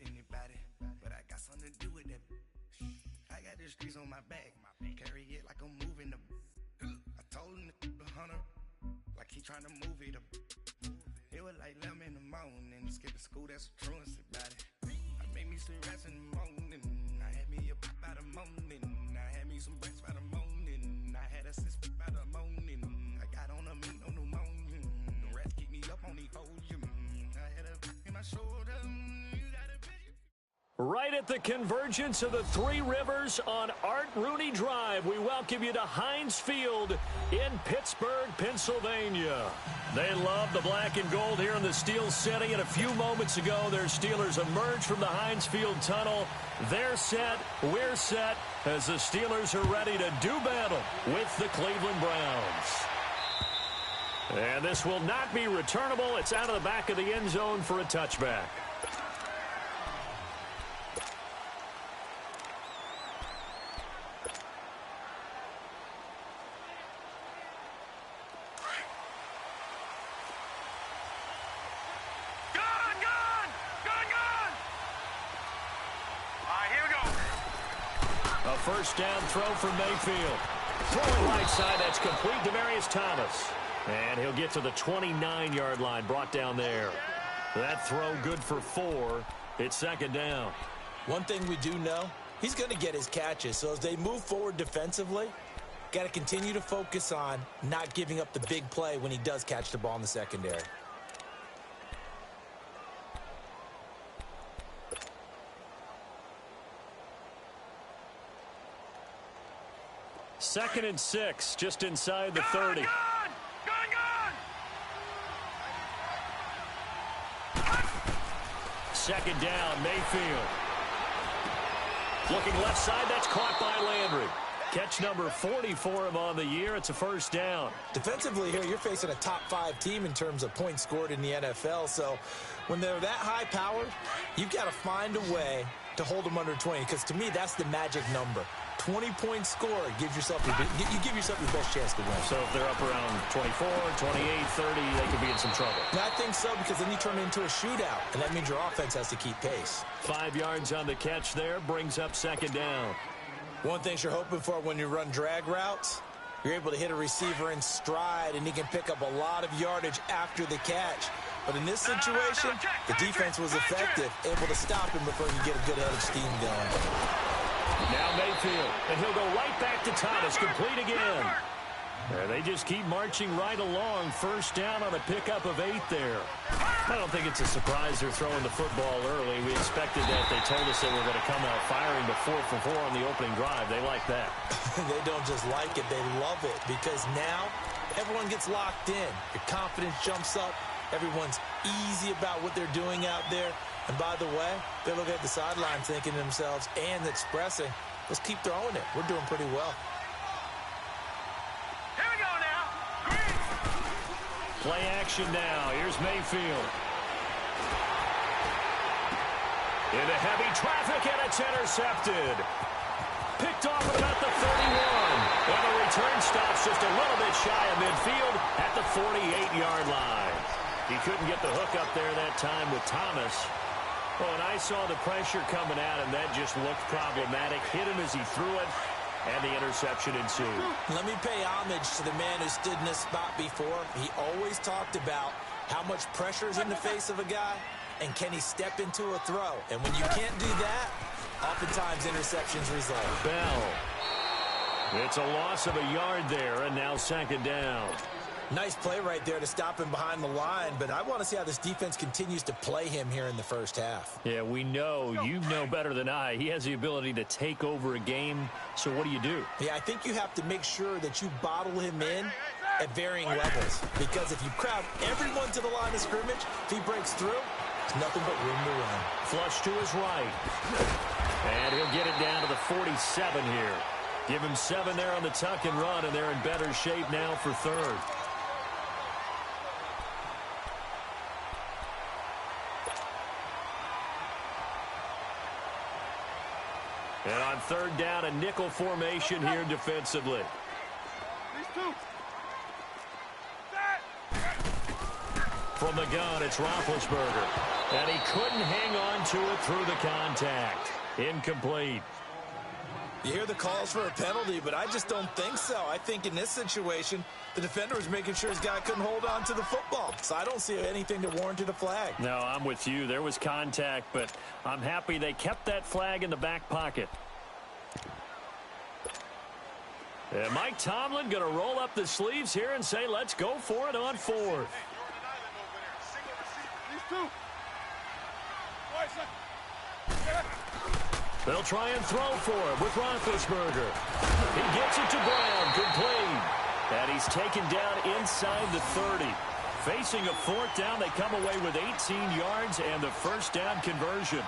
anybody, but I got something to do with that. I got the streets on my back, carry it like I'm moving the. I told him the hunter, like he trying to move it up. It was like 11 in the morning, skip to school, that's the truancy about it. I made me some rest in the morning, I had me a pop by the morning, I had me some breaks by the morning, I had a six by the morning, I got on a meat on the morning, the rats keep me up on the podium, I had a in my shoulder, you got a bitch. Right at the convergence of the Three Rivers on Art Rooney Drive, we welcome you to Heinz Field in Pittsburgh, Pennsylvania. They love the black and gold here in the Steel City, and a few moments ago, their Steelers emerged from the Heinz Field tunnel. They're set, we're set, as the Steelers are ready to do battle with the Cleveland Browns. And this will not be returnable. It's out of the back of the end zone for a touchback. First down throw from Mayfield. Throwing right side, that's complete to Demarius Thomas. And he'll get to the 29-yard line, brought down there. That throw good for 4. It's second down. One thing we do know, he's going to get his catches. So as they move forward defensively, got to continue to focus on not giving up the big play when he does catch the ball in the secondary. Second and 6, just inside the 30. Second down, Mayfield. Looking left side, that's caught by Landry. Catch number 40 for him on the year. It's a first down. Defensively here, you're facing a top-5 team in terms of points scored in the NFL. So when they're that high-powered, you've got to find a way to hold them under 20. Because to me, that's the magic number. 20-point score gives yourself you give yourself your best chance to win. So if they're up around 24, 28, 30, they could be in some trouble. And I think so, because then you turn it into a shootout, and that means your offense has to keep pace. 5 yards on the catch there, brings up second down. One thing you're hoping for when you run drag routes, you're able to hit a receiver in stride, and he can pick up a lot of yardage after the catch. But in this situation, the defense was effective, able to stop him before you get a good head of steam going. Now Mayfield, and he'll go right back to Thomas, complete again. They just keep marching right along. First down on a pickup of 8 there. I don't think it's a surprise they're throwing the football early. We expected that. They told us they were going to come out firing the 4 for 4 on the opening drive. They like that. They don't just like it, they love it, because now everyone gets locked in. Your confidence jumps up. Everyone's easy about what they're doing out there. And by the way, they're looking at the sideline thinking to themselves and expressing, let's keep throwing it. We're doing pretty well. Here we go now. Play action now. Here's Mayfield. Into heavy traffic, and it's intercepted. Picked off at about the 31. And the return stops just a little bit shy of midfield at the 48-yard line. He couldn't get the hook up there that time with Thomas. Well, and I saw the pressure coming at him. That just looked problematic. Hit him as he threw it, and the interception ensued. Let me pay homage to the man who stood in this spot before. He always talked about how much pressure is in the face of a guy, and can he step into a throw. And when you can't do that, oftentimes interceptions result. Bell. It's a loss of a yard there, and now second down. Nice play right there to stop him behind the line, but I want to see how this defense continues to play him here in the first half. Yeah, we know. You know better than I. He has the ability to take over a game, so what do you do? Yeah, I think you have to make sure that you bottle him in at varying levels, because if you crowd everyone to the line of scrimmage, if he breaks through, there's nothing but room to run. Flush to his right. And he'll get it down to the 47 here. Give him 7 there on the tuck and run, and they're in better shape now for third. And on third down, a nickel formation here defensively. From the gun, it's Roethlisberger. And he couldn't hang on to it through the contact. Incomplete. You hear the calls for a penalty, but I just don't think so. I think in this situation, the defender was making sure his guy couldn't hold on to the football. So I don't see anything that warranted a flag. No, I'm with you. There was contact, but I'm happy they kept that flag in the back pocket. And Mike Tomlin going to roll up the sleeves here and say, let's go for it on fourth. They'll try and throw for it with Roethlisberger. He gets it to Brown, complete. And he's taken down inside the 30. Facing a fourth down, they come away with 18 yards and the first down conversion.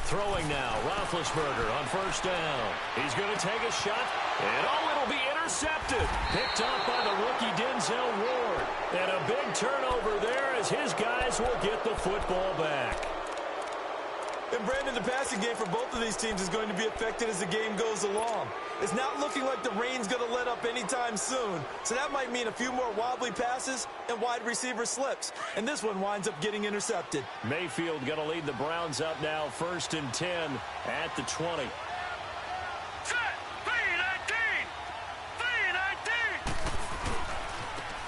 Throwing now, Roethlisberger on first down. He's going to take a shot, and it'll be intercepted. Picked off by the rookie Denzel Ward. And a big turnover there as his guys will get the football back. And Brandon, the passing game for both of these teams is going to be affected as the game goes along. It's not looking like the rain's going to let up anytime soon. So that might mean a few more wobbly passes and wide receiver slips. And this one winds up getting intercepted. Mayfield going to lead the Browns up now, 1st and 10 at the 20.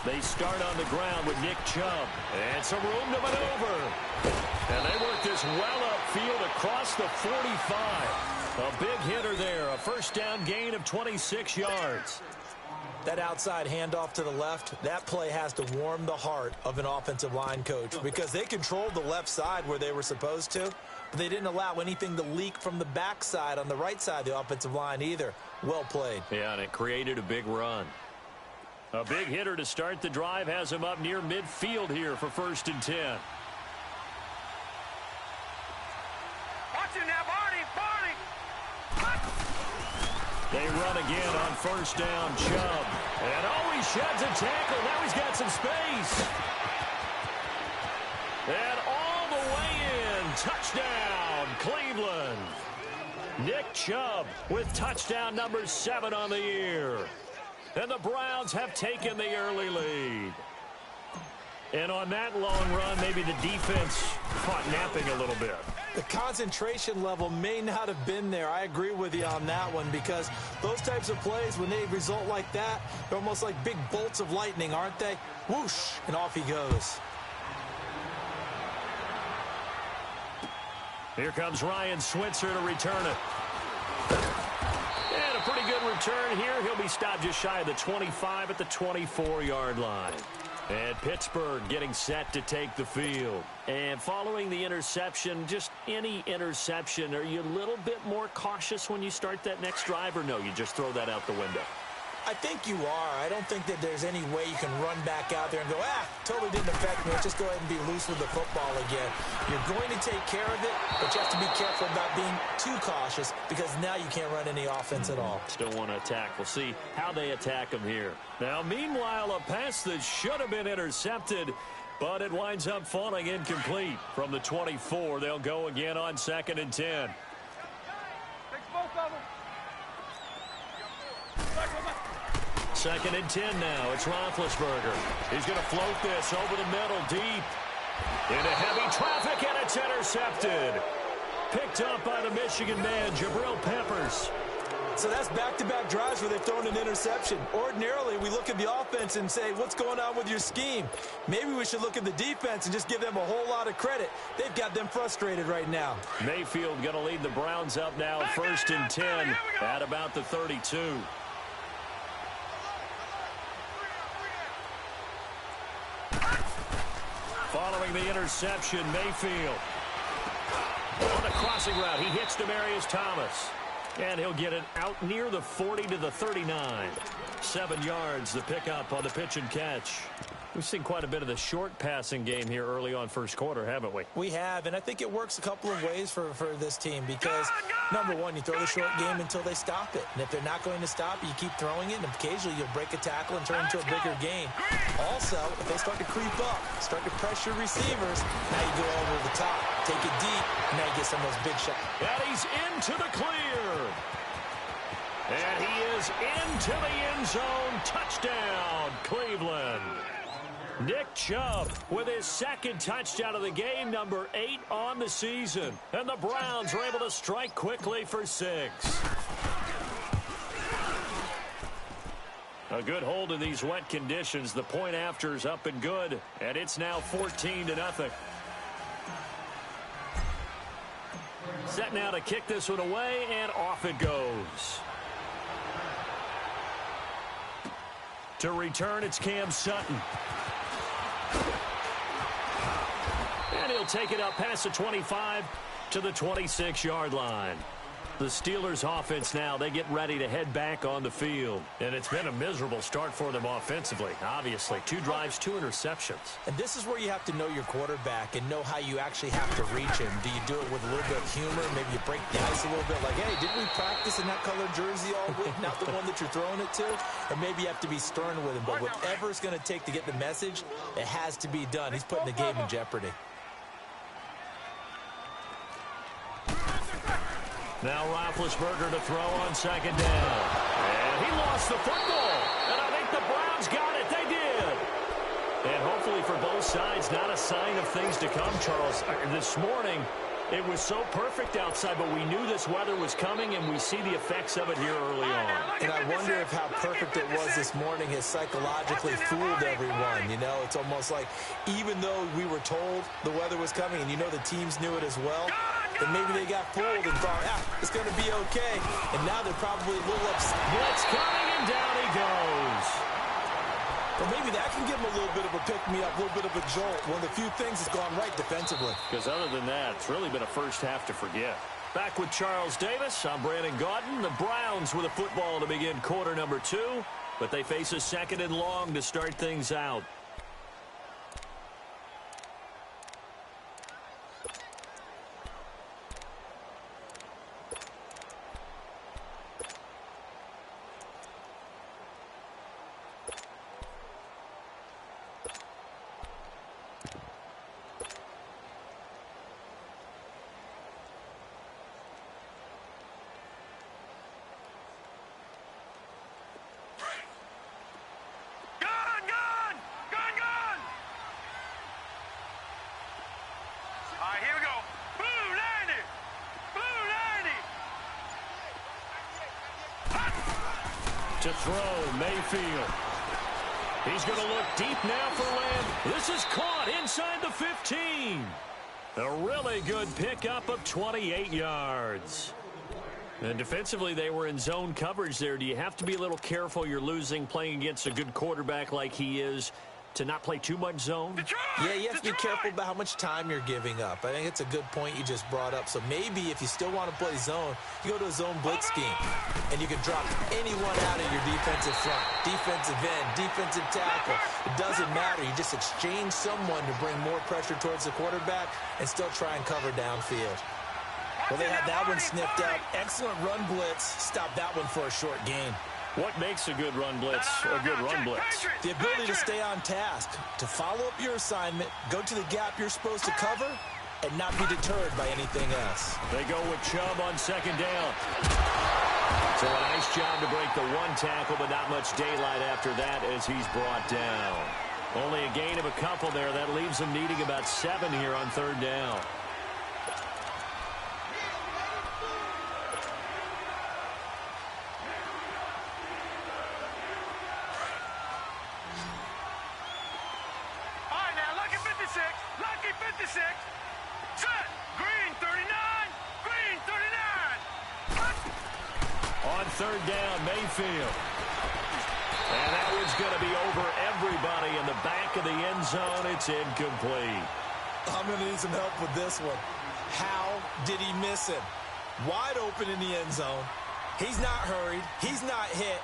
They start on the ground with Nick Chubb. And some room to maneuver. And they work this well upfield across the 45. A big hitter there. A first down gain of 26 yards. That outside handoff to the left, that play has to warm the heart of an offensive line coach because they controlled the left side where they were supposed to, but they didn't allow anything to leak from the backside on the right side of the offensive line either. Well played. Yeah, and it created a big run. A big hitter to start the drive has him up near midfield here for 1st and 10. Watch it now, Barney! They run again on first down, Chubb. And he sheds a tackle. Now he's got some space. And all the way in. Touchdown, Cleveland. Nick Chubb with touchdown number 7 on the year. And the Browns have taken the early lead. And on that long run, maybe the defense caught napping a little bit. The concentration level may not have been there. I agree with you on that one because those types of plays, when they result like that, they're almost like big bolts of lightning, aren't they? Whoosh, and off he goes. Here comes Ryan Switzer to return it. And a pretty good return here. He'll be stopped just shy of the 25 at the 24-yard line. And Pittsburgh getting set to take the field. And following the interception, just any interception, are you a little bit more cautious when you start that next drive, or no, you just throw that out the window? I think you are. I don't think that there's any way you can run back out there and go, totally didn't affect me. Let's just go ahead and be loose with the football again. You're going to take care of it, but you have to be careful about being too cautious because now you can't run any offense at all. Still want to attack. We'll see how they attack him here. Now, meanwhile, a pass that should have been intercepted, but it winds up falling incomplete. From the 24, they'll go again on 2nd and 10. Second and 10 now. It's Roethlisberger. He's going to float this over the middle deep. Into heavy traffic, and it's intercepted. Picked up by the Michigan man, Jabril Peppers. So that's back-to-back drives where they've thrown an interception. Ordinarily, we look at the offense and say, what's going on with your scheme? Maybe we should look at the defense and just give them a whole lot of credit. They've got them frustrated right now. Mayfield going to lead the Browns up now, 1st and 10 at about the 32. Following the interception, Mayfield on the crossing route. He hits Demaryius Thomas. And he'll get it out near the 40 to the 39. 7 yards, the pickup on the pitch and catch. We've seen quite a bit of the short passing game here early on first quarter, haven't we? We have, and I think it works a couple of ways for this team because, number one, you throw the short game until they stop it. And if they're not going to stop it, you keep throwing it, and occasionally you'll break a tackle and turn into a bigger game. Also, if they start to creep up, start to pressure receivers, now you go over the top, take it deep, and now you get some of those big shots. And he's into the clear. And he is into the end zone. Touchdown, Cleveland. Nick Chubb with his second touchdown of the game, number 8 on the season. And the Browns are able to strike quickly for 6. A good hold in these wet conditions. The point after is up and good. And it's now 14-0. Set now to kick this one away, and off it goes. To return, it's Cam Sutton. And he'll take it up past the 25 to the 26-yard line. The Steelers offense now, they get ready to head back on the field. And it's been a miserable start for them offensively, obviously. 2 drives, 2 interceptions. And this is where you have to know your quarterback and know how you actually have to reach him. Do you do it with a little bit of humor? Maybe you break the ice a little bit like, hey, didn't we practice in that colored jersey all week? Not the one that you're throwing it to? And maybe you have to be stern with him. But whatever it's going to take to get the message, it has to be done. He's putting the game in jeopardy. Now Roethlisberger to throw on second down. And he lost the football. And I think the Browns got it. They did. And hopefully for both sides, not a sign of things to come, Charles. This morning, it was so perfect outside, but we knew this weather was coming, and we see the effects of it here early on. And I wonder if how perfect it was this morning has psychologically fooled everyone. You know, it's almost like even though we were told the weather was coming, and you know the teams knew it as well, then maybe they got fooled and thought, it's going to be okay. And now they're probably a little upset. Blitz coming, and down he goes. But maybe that can give them a little bit of a pick-me-up, a little bit of a jolt. One of the few things that's gone right defensively. Because other than that, it's really been a first half to forget. Back with Charles Davis, I'm Brandon Gaudin. The Browns with a football to begin quarter number 2, but they face a second and long to start things out. To throw, Mayfield. He's going to look deep now for Lamb. This is caught inside the 15. A really good pickup of 28 yards. And defensively, they were in zone coverage there. Do you have to be a little careful? You're losing, playing against a good quarterback like he is, to not play too much zone? Yeah, you have to be careful about how much time you're giving up. I think it's a good point you just brought up. So maybe if you still want to play zone, you go to a zone blitz scheme, and you can drop anyone out of your defensive front, defensive end, defensive tackle. It doesn't matter. You just exchange someone to bring more pressure towards the quarterback and still try and cover downfield. Well, they had that one sniffed out. Excellent run blitz. Stop that one for a short gain. What makes a good run blitz a good run blitz? The ability to stay on task, to follow up your assignment, go to the gap you're supposed to cover, and not be deterred by anything else. They go with Chubb on second down. So a nice job to break the one tackle, but not much daylight after that as he's brought down. Only a gain of a couple there. That leaves them needing about 7 here on third down. Lucky 56. Set. Green 39. Green 39. On third down, Mayfield. And that one's going to be over everybody in the back of the end zone. It's incomplete. I'm going to need some help with this one. How did he miss him? Wide open in the end zone. He's not hurried. He's not hit.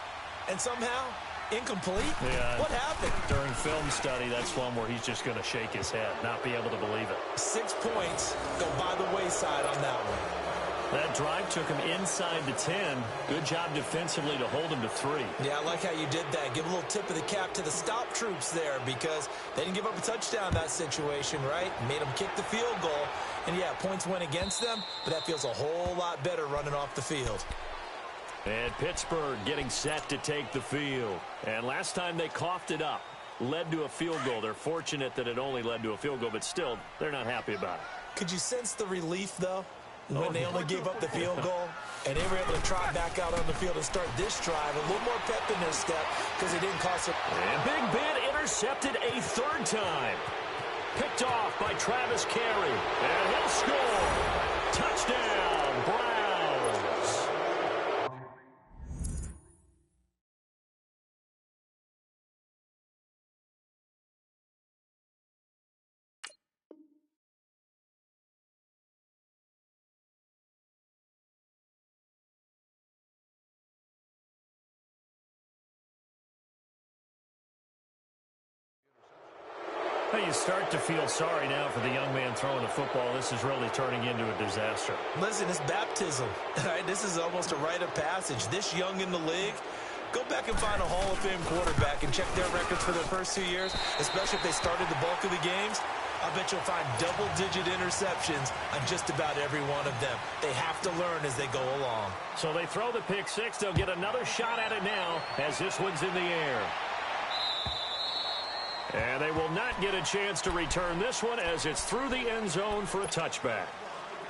And somehow Incomplete? Yeah. What happened? During film study, that's one where he's just going to shake his head, not be able to believe it. 6 points go by the wayside on that one. That drive took him inside the 10. Good job defensively to hold him to 3. Yeah, I like how you did that. Give a little tip of the cap to the stop troops there because they didn't give up a touchdown in that situation, right? Made them kick the field goal. And, yeah, points went against them, but that feels a whole lot better running off the field. And Pittsburgh getting set to take the field. And last time they coughed it up, led to a field goal. They're fortunate that it only led to a field goal, but still, they're not happy about it. Could you sense the relief, though, when they only gave up the field goal? And they were able to trot back out on the field and start this drive. A little more pep in their step because it didn't cost them. And Big Ben intercepted a 3rd time. Picked off by Travis Carey. And he'll score. Touchdown, Browns. You start to feel sorry now for the young man throwing the football. This is really turning into a disaster. Listen, it's baptism. Right? This is almost a rite of passage. This young in the league, go back and find a Hall of Fame quarterback and check their records for their first 2 years, especially if they started the bulk of the games. I bet you'll find double-digit interceptions on just about every one of them. They have to learn as they go along. So they throw the pick 6. They'll get another shot at it now as this one's in the air. And they will not get a chance to return this one as it's through the end zone for a touchback.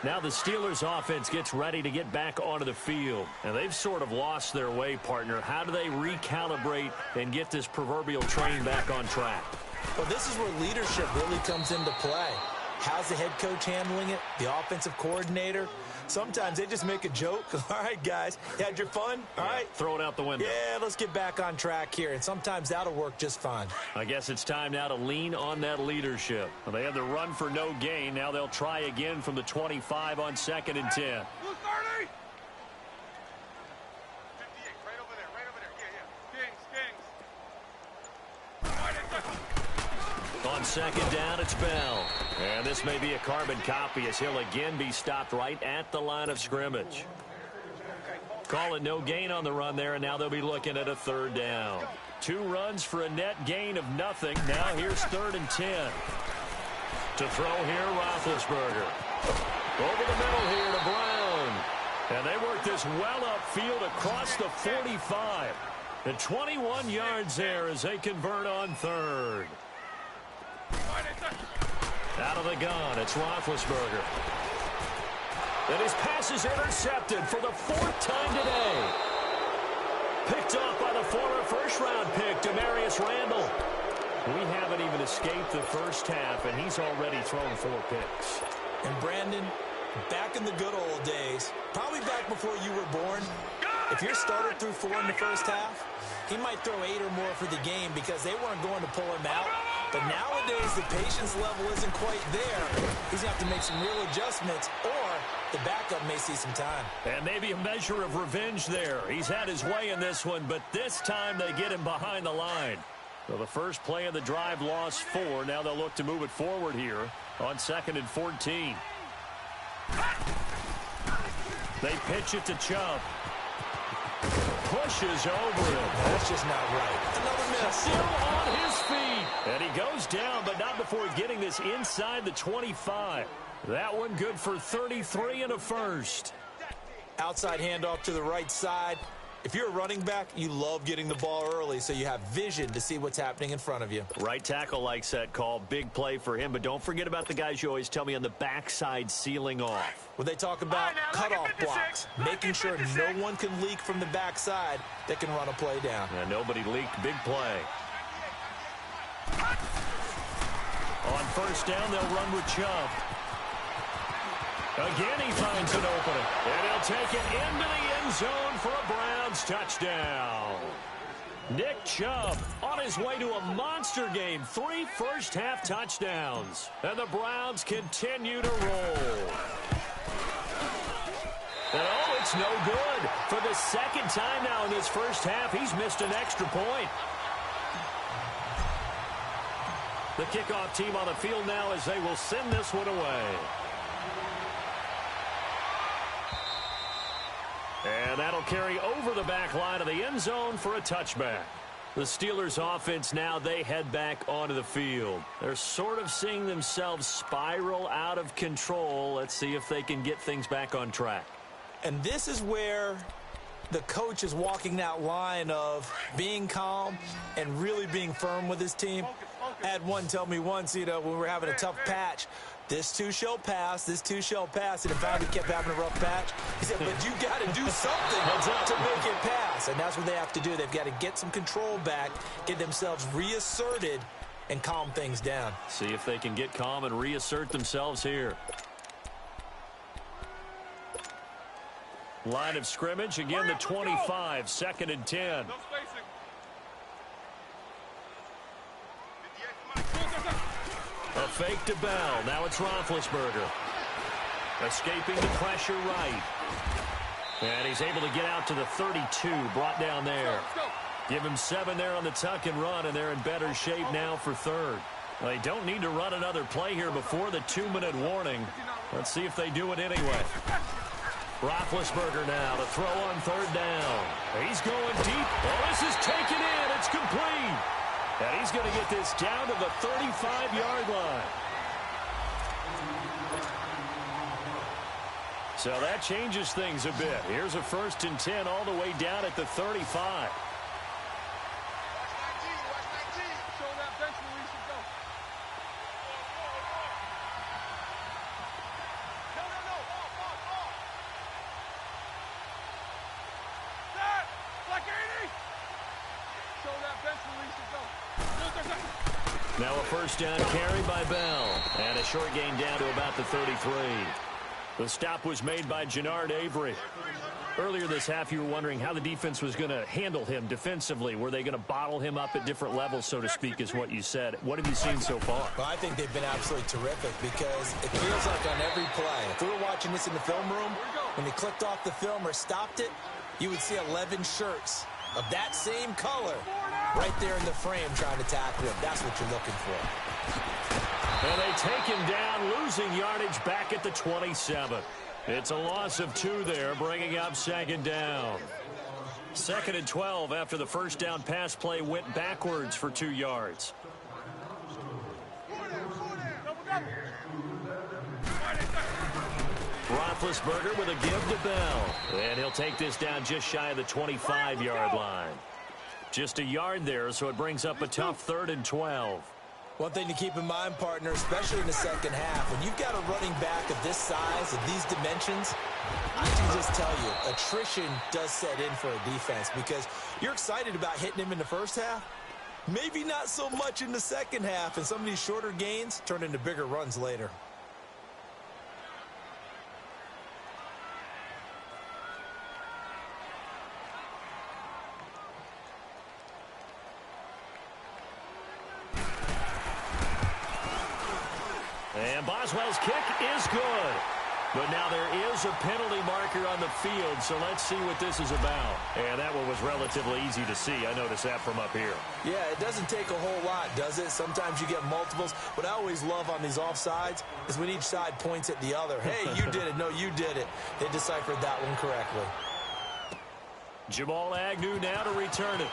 Now the Steelers offense gets ready to get back onto the field. And they've sort of lost their way, partner. How do they recalibrate and get this proverbial train back on track? Well, this is where leadership really comes into play. How's the head coach handling it? The offensive coordinator? Sometimes they just make a joke. All right, guys, you had your fun? All right. Throw it out the window. Yeah, let's get back on track here. And sometimes that'll work just fine. I guess it's time now to lean on that leadership. Well, they had the run for no gain. Now they'll try again from the 25 on 2nd and 10. Who's 30? 58, right over there, right over there. Yeah. Kings. On 2nd down, it's Bell. And this may be a carbon copy as he'll again be stopped right at the line of scrimmage. Call it no gain on the run there, and now they'll be looking at a 3rd down. 2 runs for a net gain of nothing. Now here's 3rd and 10. To throw here, Roethlisberger. Over the middle here to Brown. And they work this well upfield across the 45. And 21 yards there as they convert on 3rd. Out of the gun, it's Roethlisberger. And his pass is intercepted for the 4th time today. Picked off by the former first-round pick, Demarius Randall. We haven't even escaped the first half, and he's already thrown 4 picks. And Brandon, back in the good old days, probably back before you were born, if your starter threw 4 in the first half, he might throw 8 or more for the game because they weren't going to pull him out. But nowadays, the patience level isn't quite there. He's going to have to make some real adjustments, or the backup may see some time. And maybe a measure of revenge there. He's had his way in this one, but this time they get him behind the line. So the first play of the drive lost 4. Now they'll look to move it forward here on 2nd and 14. They pitch it to Chubb. Pushes over him. That's just not right. Another miss. Still on his feet. And he goes down, but not before getting this inside the 25. That one good for 33 and a first. Outside handoff to the right side. If you're a running back, you love getting the ball early so you have vision to see what's happening in front of you. Right tackle likes that call. Big play for him, but don't forget about the guys you always tell me on the backside sealing off. When they talk about cutoff blocks, making sure no one can leak from the backside that can run a play down. Yeah, nobody leaked. Big play. On 1st down, they'll run with Chubb. Again, he finds an opening. And he'll take it into the end zone for a Browns touchdown. Nick Chubb on his way to a monster game. 3 first-half touchdowns. And the Browns continue to roll. And oh, it's no good. For the second time now in this first half, he's missed an extra point. The kickoff team on the field now as they will send this one away. And that'll carry over the back line of the end zone for a touchback. The Steelers offense now, they head back onto the field. They're sort of seeing themselves spiral out of control. Let's see if they can get things back on track. And this is where the coach is walking that line of being calm and really being firm with his team. I had one tell me once, when we were having a tough patch, this too shall pass, this too shall pass. And in fact, we kept having a rough patch. He said, but you got to do something to make it pass. And that's what they have to do. They've got to get some control back, get themselves reasserted, and calm things down. See if they can get calm and reassert themselves here. Line of scrimmage, again the 25, 2nd and 10. No spacing. A fake to Bell. Now it's Roethlisberger. Escaping the pressure right. And he's able to get out to the 32. Brought down there. Give him 7 there on the tuck and run, and they're in better shape now for 3rd. They don't need to run another play here before the 2-minute warning. Let's see if they do it anyway. Roethlisberger now to throw on 3rd down. He's going deep. Oh, this is taken in. It's complete. And he's going to get this down to the 35-yard line. So that changes things a bit. Here's a 1st and 10 all the way down at the 35. Now a 1st down carry by Bell. And a short gain down to about the 33. The stop was made by Jannard Avery. Earlier this half, you were wondering how the defense was going to handle him defensively. Were they going to bottle him up at different levels, so to speak, is what you said. What have you seen so far? Well, I think they've been absolutely terrific because it feels like on every play, if we were watching this in the film room, when they clicked off the film or stopped it, you would see 11 shirts of that same color right there in the frame trying to tackle him. That's what you're looking for. And they take him down, losing yardage back at the 27. It's a loss of 2 there, bringing up 2nd down. 2nd and 12 after the 1st down pass play went backwards for 2 yards. Roethlisberger with a give to Bell. And he'll take this down just shy of the 25-yard line. Just a yard there, so it brings up a tough 3rd and 12. One thing to keep in mind, partner, especially in the second half, when you've got a running back of this size, of these dimensions, I can just tell you, attrition does set in for a defense because you're excited about hitting him in the first half. Maybe not so much in the second half, and some of these shorter gains turn into bigger runs later. And Boswell's kick is good. But now there is a penalty marker on the field, so let's see what this is about. And that one was relatively easy to see. I noticed that from up here. Yeah, it doesn't take a whole lot, does it? Sometimes you get multiples. What I always love on these offsides is when each side points at the other. Hey, you did it. No, you did it. They deciphered that one correctly. Jamal Agnew now to return it.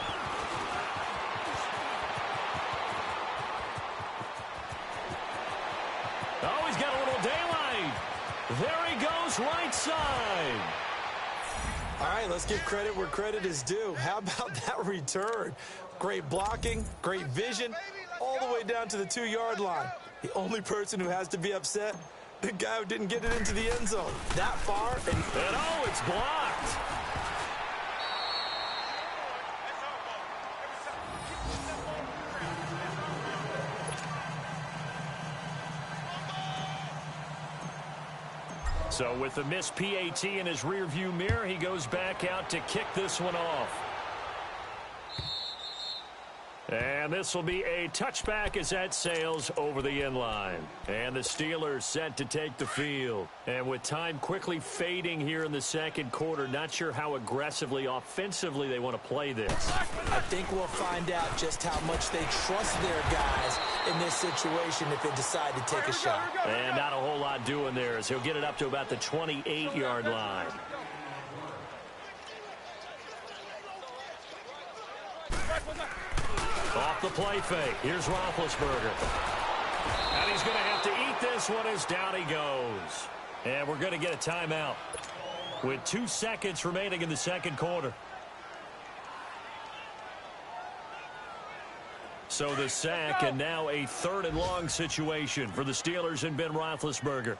Oh, he's got a little daylight. There he goes, right side. All right, let's give credit where credit is due. How about that return? Great blocking, great vision, all the way down to the 2-yard line. The only person who has to be upset, the guy who didn't get it into the end zone. That far, and oh, it's blocked. So with the missed PAT in his rearview mirror, he goes back out to kick this one off. And this will be a touchback as that sails over the end line. And the Steelers set to take the field. And with time quickly fading here in the second quarter, not sure how aggressively, offensively they want to play this. I think we'll find out just how much they trust their guys in this situation if they decide to take a shot. And not a whole lot doing there as he'll get it up to about the 28-yard line. Off the play fake. Here's Roethlisberger. And he's going to have to eat this one as down he goes. And we're going to get a timeout with 2 seconds remaining in the second quarter. So the sack and now a 3rd and long situation for the Steelers and Ben Roethlisberger.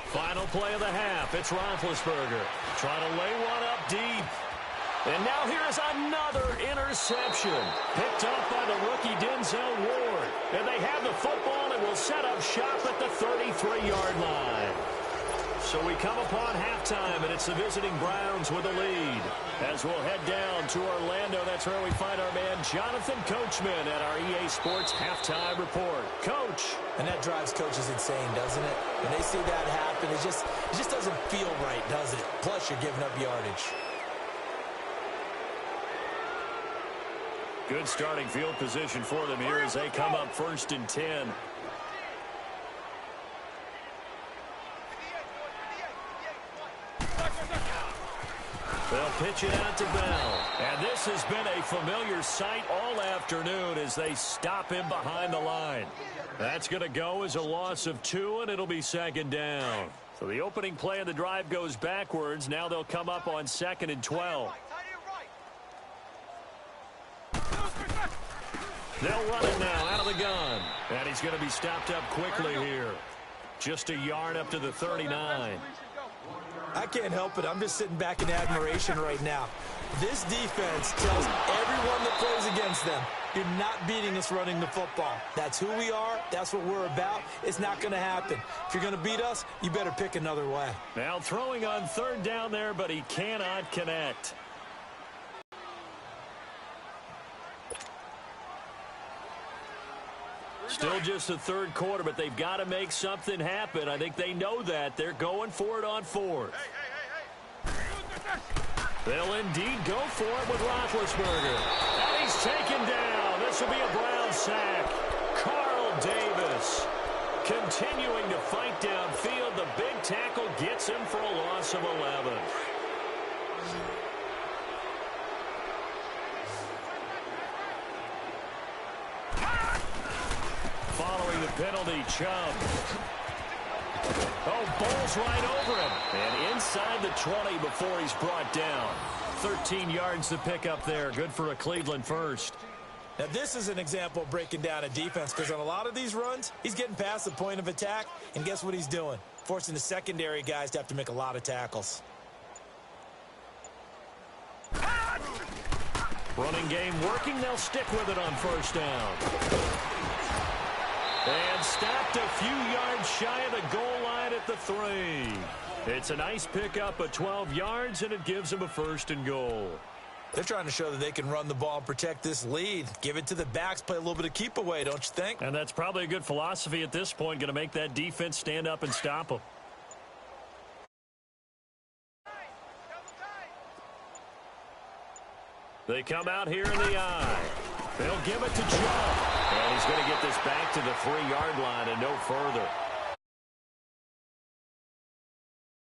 Final play of the half. It's Roethlisberger trying to lay one up deep. And now here's another interception. Picked up by the rookie Denzel Ward. And they have the football and will set up shop at the 33-yard line. So we come upon halftime, and it's the visiting Browns with a lead. As we'll head down to Orlando, that's where we find our man Jonathan Coachman at our EA Sports Halftime Report. Coach. And that drives coaches insane, doesn't it? When they see that happen, it just doesn't feel right, does it? Plus, you're giving up yardage. Good starting field position for them here as they come up 1st and 10. They'll pitch it out to Bell. And this has been a familiar sight all afternoon as they stop him behind the line. That's going to go as a loss of 2, and it'll be 2nd down. So the opening play of the drive goes backwards. Now they'll come up on 2nd and 12. They'll run it now out of the gun. And he's going to be stopped up quickly here. Just a yard up to the 39. I can't help it. I'm just sitting back in admiration right now. This defense tells everyone that plays against them, you're not beating us running the football. That's who we are. That's what we're about. It's not going to happen. If you're going to beat us, you better pick another way. Now throwing on 3rd down there, but he cannot connect. Still just the 3rd quarter, but they've got to make something happen. I think they know that. They're going for it on 4th. They'll indeed go for it with Roethlisberger. And he's taken down. This will be a Brown sack. Carl Davis continuing to fight downfield. The big tackle gets him for a loss of 11. Following the penalty, Chubb. Oh, ball's right over him. And inside the 20 before he's brought down. 13 yards to pick up there. Good for a Cleveland first. Now, this is an example of breaking down a defense because on a lot of these runs, he's getting past the point of attack, and guess what he's doing? Forcing the secondary guys to have to make a lot of tackles. Running game working. They'll stick with it on 1st down. And stopped a few yards shy of the goal line at the 3. It's a nice pickup of 12 yards, and it gives them a 1st and goal. They're trying to show that they can run the ball and protect this lead. Give it to the backs, play a little bit of keep away, don't you think? And that's probably a good philosophy at this point, going to make that defense stand up and stop them. They come out here in the eye. They'll give it to Chubb. And he's going to get this back to the 3-yard line and no further.